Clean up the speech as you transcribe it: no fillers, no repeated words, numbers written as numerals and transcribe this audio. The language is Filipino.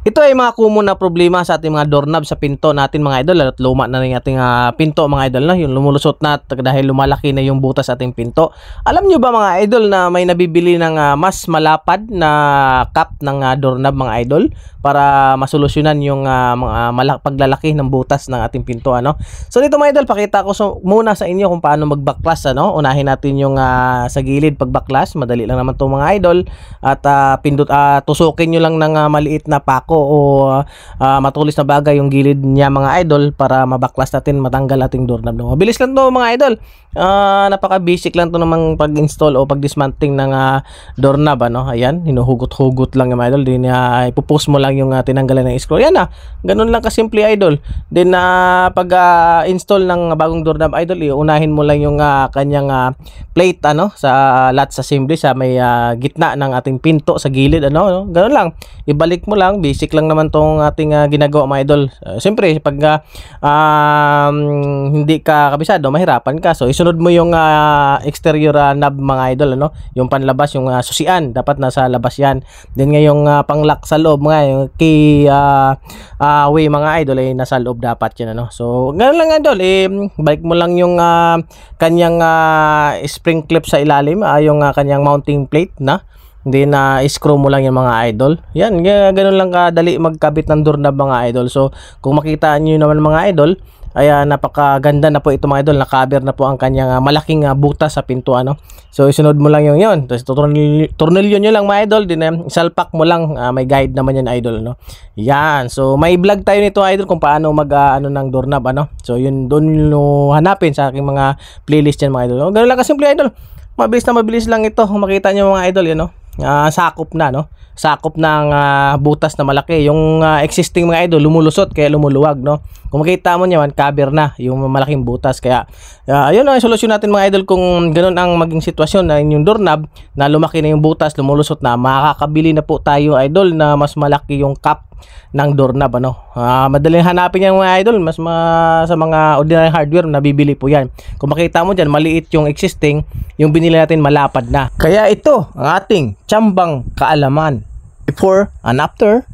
Ito ay mga common na problema sa ating mga doorknob sa pinto natin mga idol, at luma na rin ating pinto mga idol, no? Yung lumulusot na dahil lumalaki na yung butas sa ating pinto. Alam nyo ba mga idol na may nabibili ng mas malapad na cap ng doorknob mga idol para masolusyonan yung paglalaki ng butas ng ating pinto, ano? So dito mga idol, pakita ko muna sa inyo kung paano magbaklas, ano? Unahin natin yung sa gilid pagbaklas, madali lang naman to mga idol, at tusukin nyo lang ng maliit na pako o matulis na bagay yung gilid niya mga idol para mabaklas natin, matanggal ating doorknob, no? Mabilis lang to mga idol. Napaka basic lang to namang pag-install o pag-dismantling ng doorknob, ano? Ayan, hinuhugot-hugot lang yung mga idol. Then ipupost mo lang yung tinanggalan ng screw. Yan ganun lang kasimple idol. Then pag-install ng bagong doorknob idol, unahin mo lang yung kanyang plate, ano, sa latch assembly sa may gitna ng ating pinto sa gilid, ano? Ganun lang. Ibalik mo lang, basic lang naman tong ating ginagawa mga idol. Siyempre pag hindi ka kabisado, mahirapan ka. So isunod mo yung exterior knob mga idol, ano, yung panlabas, yung susian dapat nasa labas yan. Then ngayong panglock sa loob mga yung key way mga idol ay nasa loob dapat yan, ano. So ganoon lang idol, balik mo lang yung kanyang spring clip sa ilalim, yung kanyang mounting plate na. Hindi na screw mo lang yung mga idol. Yan, ganun lang kadali magkabit ng doorknob mga idol. So kung makita niyo naman mga idol, ay napakaganda na po ito mga idol. Na-cover na po ang kanyang malaking butas sa pinto, ano. So isunod mo lang yung yun. Tapos tornilyo nyo lang mga idol. Din salpak mo lang, may guide naman yan idol, no. Yan. So may vlog tayo nito idol kung paano mag ano ng doorknob, ano. So yun doon hanapin sa aking mga playlist yan mga idol. Ganun lang kasimple idol. Mabilis na mabilis lang ito. Kung makita nyo mga idol, yun, no. Sakop na, no, sakop ng butas na malaki. Yung existing mga idol lumulusot kaya lumuluwag, no. Kung makita mo niyan, cover na yung malaking butas. Kaya yun ang solusyon natin mga idol. Kung ganoon ang maging sitwasyon na yung doorknob na lumaki na yung butas, lumulusot na, makakabili na po tayo idol na mas malaki yung cap ng doorknob, ano. Madaling hanapin yan mga idol, sa mga ordinary hardware nabibili po yan. Kung makita mo dyan, maliit yung existing, yung binili natin malapad na. Kaya ito ang ating tsambang kaalaman before and after